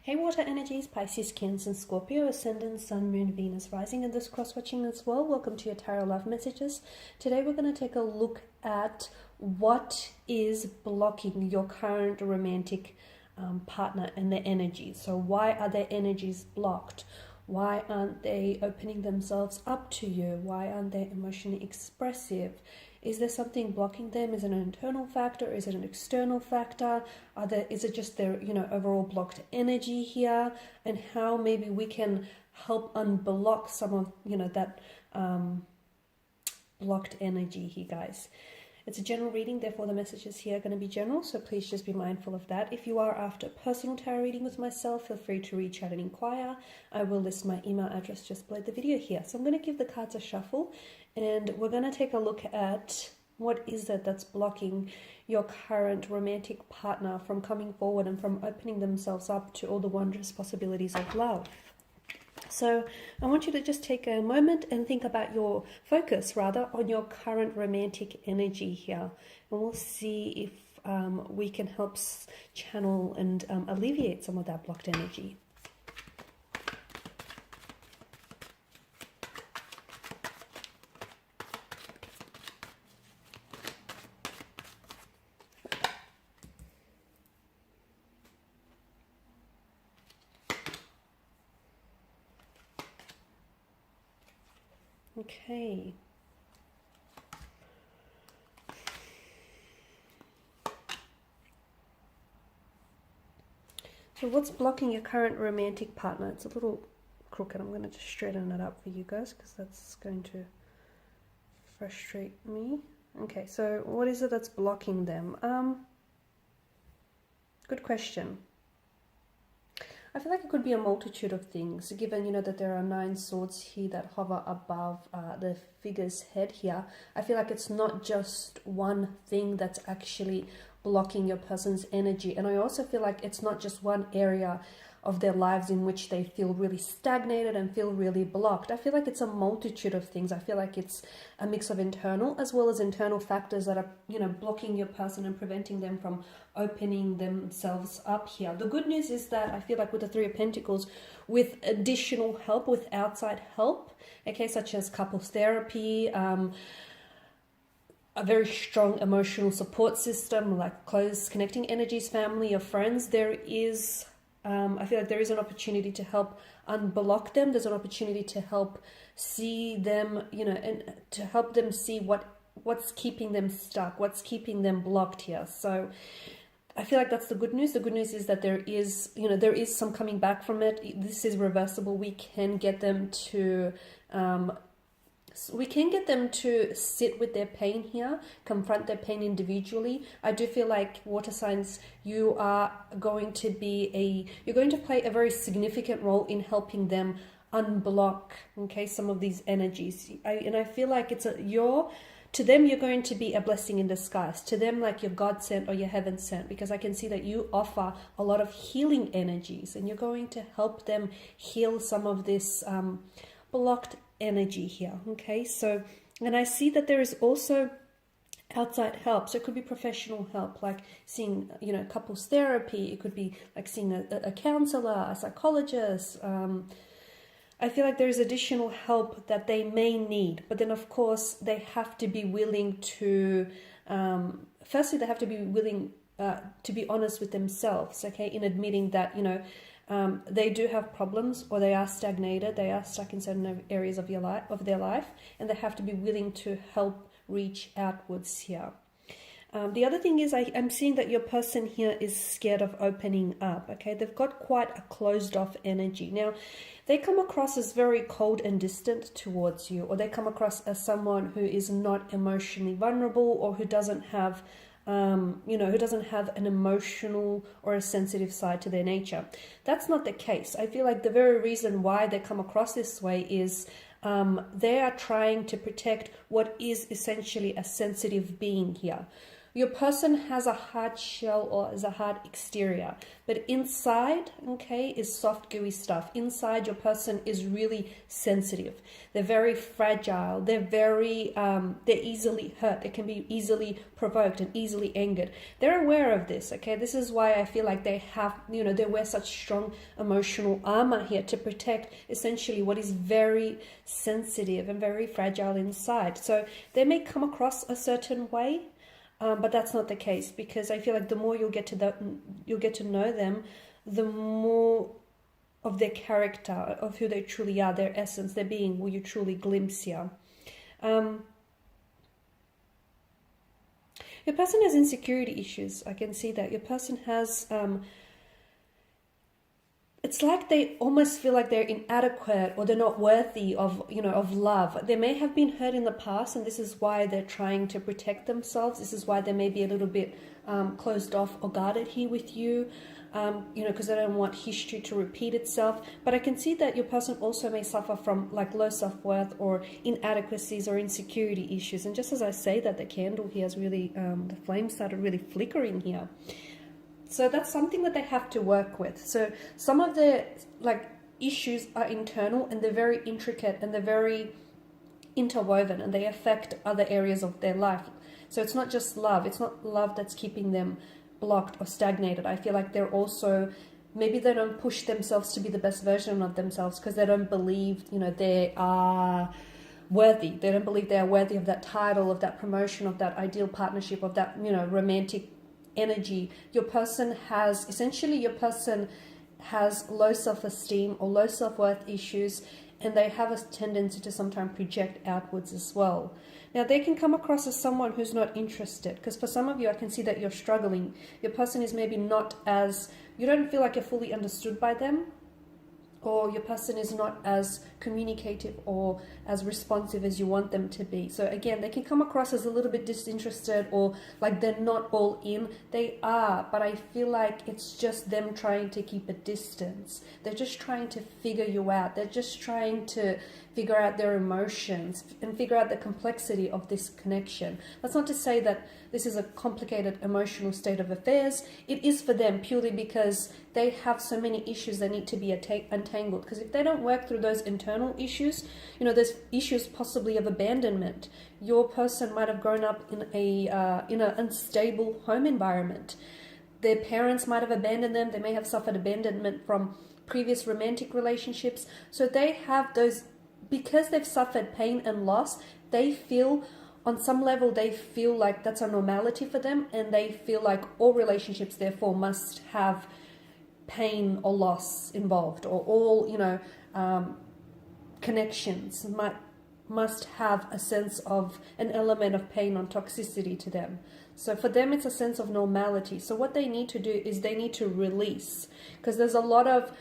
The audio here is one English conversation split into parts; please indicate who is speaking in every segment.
Speaker 1: Hey water energies, Pisces, Cancer, and Scorpio, Ascendant, Sun, Moon, Venus, Rising, and this cross-watching as well. Welcome to your Tarot Love Messages. Today we're going to take a look at what is blocking your current romantic partner and their energies. So why are their energies blocked? Why aren't they opening themselves up to you? Why aren't they emotionally expressive? Is there something blocking them? Is it an internal factor? Is it an external factor? Is it just their, overall blocked energy here? And how maybe we can help unblock some of, that blocked energy here, guys. It's a general reading, therefore the messages here are going to be general, so please just be mindful of that. If you are after a personal tarot reading with myself, feel free to reach out and inquire. I will list my email address just below the video here. So I'm going to give the cards a shuffle, and we're going to take a look at what is it that's blocking your current romantic partner from coming forward and from opening themselves up to all the wondrous possibilities of love. So I want you to just take a moment and think about your focus, rather, on your current romantic energy here. And we'll see if we can help channel and alleviate some of that blocked energy. Okay. So what's blocking your current romantic partner? It's a little crooked. I'm going to just straighten it up for you guys because that's going to frustrate me. Okay, so what is it that's blocking them? Good question. I feel like it could be a multitude of things, given, that there are 9 swords here that hover above the figure's head here. I feel like it's not just one thing that's actually blocking your person's energy. And I also feel like it's not just one area of their lives in which they feel really stagnated and feel really blocked. I feel like it's a multitude of things. I feel like it's a mix of internal as well as internal factors that are, blocking your person and preventing them from opening themselves up here. The good news is that I feel like with the 3 of Pentacles, with additional help, with outside help, okay, such as couples therapy, a very strong emotional support system, like close connecting energies, family or friends, there is I feel like there is an opportunity to help unblock them. There's an opportunity to help see them, and to help them see what's keeping them stuck, what's keeping them blocked here. So I feel like that's the good news. The good news is that there is some coming back from it. This is reversible. We can get them to sit with their pain here, confront their pain individually. I do feel like water signs, you're going to play a very significant role in helping them unblock, okay, some of these energies. I feel like to them, you're going to be a blessing in disguise. To them, like you're God sent or you're heaven sent, because I can see that you offer a lot of healing energies, and you're going to help them heal some of this blocked energy here. Okay, so, and I see that there is also outside help. So it could be professional help, like seeing, couples therapy. It could be like seeing a counselor, a psychologist. I feel like there is additional help that they may need, but then of course they have to be willing to, firstly they have to be willing to be honest with themselves, okay, in admitting that, they do have problems, or they are stagnated, they are stuck in certain areas of their life, and they have to be willing to help reach outwards here. The other thing is I'm seeing that your person here is scared of opening up, okay? They've got quite a closed off energy. Now, they come across as very cold and distant towards you, or they come across as someone who is not emotionally vulnerable, or who doesn't have who doesn't have an emotional or a sensitive side to their nature. That's not the case. I feel like the very reason why they come across this way is they are trying to protect what is essentially a sensitive being here. Your person has a hard shell or has a hard exterior, but inside, okay, is soft, gooey stuff. Inside, your person is really sensitive. They're very fragile. They're easily hurt. They can be easily provoked and easily angered. They're aware of this, okay? This is why I feel like they have, they wear such strong emotional armor here to protect essentially what is very sensitive and very fragile inside. So they may come across a certain way, but that's not the case, because I feel like the more you'll get to know them, the more of their character, of who they truly are, their essence, their being, will you truly glimpse here. Your person has insecurity issues. I can see that. Your person has... it's like they almost feel like they're inadequate or they're not worthy of, of love. They may have been hurt in the past, and this is why they're trying to protect themselves. This is why they may be a little bit closed off or guarded here with you, because they don't want history to repeat itself. But I can see that your person also may suffer from like low self-worth or inadequacies or insecurity issues. And just as I say that, the candle here is really, the flame started really flickering here. So that's something that they have to work with. So some of the issues are internal, and they're very intricate, and they're very interwoven, and they affect other areas of their life. So it's not just love. It's not love that's keeping them blocked or stagnated. I feel like they're also, maybe they don't push themselves to be the best version of themselves because they don't believe, they are worthy. They don't believe they are worthy of that title, of that promotion, of that ideal partnership, of that, romantic energy. Your person has low self-esteem or low self-worth issues, and they have a tendency to sometimes project outwards as well. Now, they can come across as someone who's not interested, because for some of you, I can see that you're struggling. Your person is maybe you don't feel like you're fully understood by them, or your person is not as communicative or as responsive as you want them to be. So again, they can come across as a little bit disinterested, or like they're not all in. They are, but I feel like it's just them trying to keep a distance. They're just trying to figure you out. They're just trying to figure out their emotions and figure out the complexity of this connection. That's not to say that this is a complicated emotional state of affairs. It is for them purely because they have so many issues that need to be untangled. Because if they don't work through those internal issues, there's issues possibly of abandonment. Your person might have grown up in an unstable home environment. Their parents might have abandoned them. They may have suffered abandonment from previous romantic relationships. So they have those, because they've suffered pain and loss, on some level, they feel like that's a normality for them, and they feel like all relationships, therefore, must have pain or loss involved, or all, connections must have a sense of an element of pain or toxicity to them. So for them, it's a sense of normality. So what they need to do is they need to release, because there's a lot of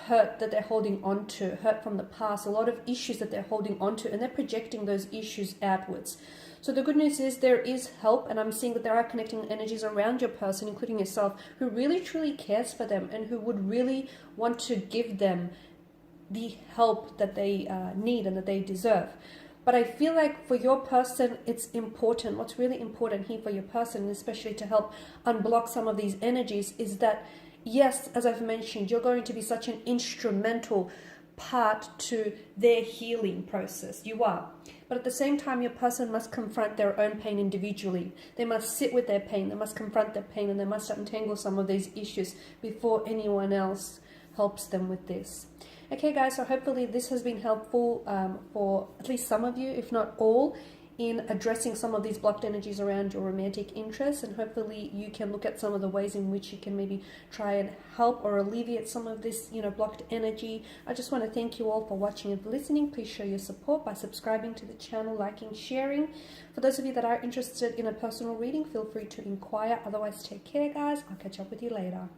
Speaker 1: hurt that they're holding on to, hurt from the past, a lot of issues that they're holding on to, and they're projecting those issues outwards. So the good news is there is help, and I'm seeing that there are connecting energies around your person, including yourself, who really truly cares for them and who would really want to give them the help that they need and that they deserve. But I feel like for your person, it's important. What's really important here for your person, especially to help unblock some of these energies, is that, yes, as I've mentioned, you're going to be such an instrumental part to their healing process. You are. But at the same time, your person must confront their own pain individually. They must sit with their pain. They must confront their pain, and they must untangle some of these issues before anyone else helps them with this. Okay, guys, so hopefully this has been helpful for at least some of you, if not all, in addressing some of these blocked energies around your romantic interests, and hopefully you can look at some of the ways in which you can maybe try and help or alleviate some of this, blocked energy. I just want to thank you all for watching and for listening. Please show your support by subscribing to the channel, liking, sharing. For those of you that are interested in a personal reading, feel free to inquire. Otherwise, take care, guys. I'll catch up with you later.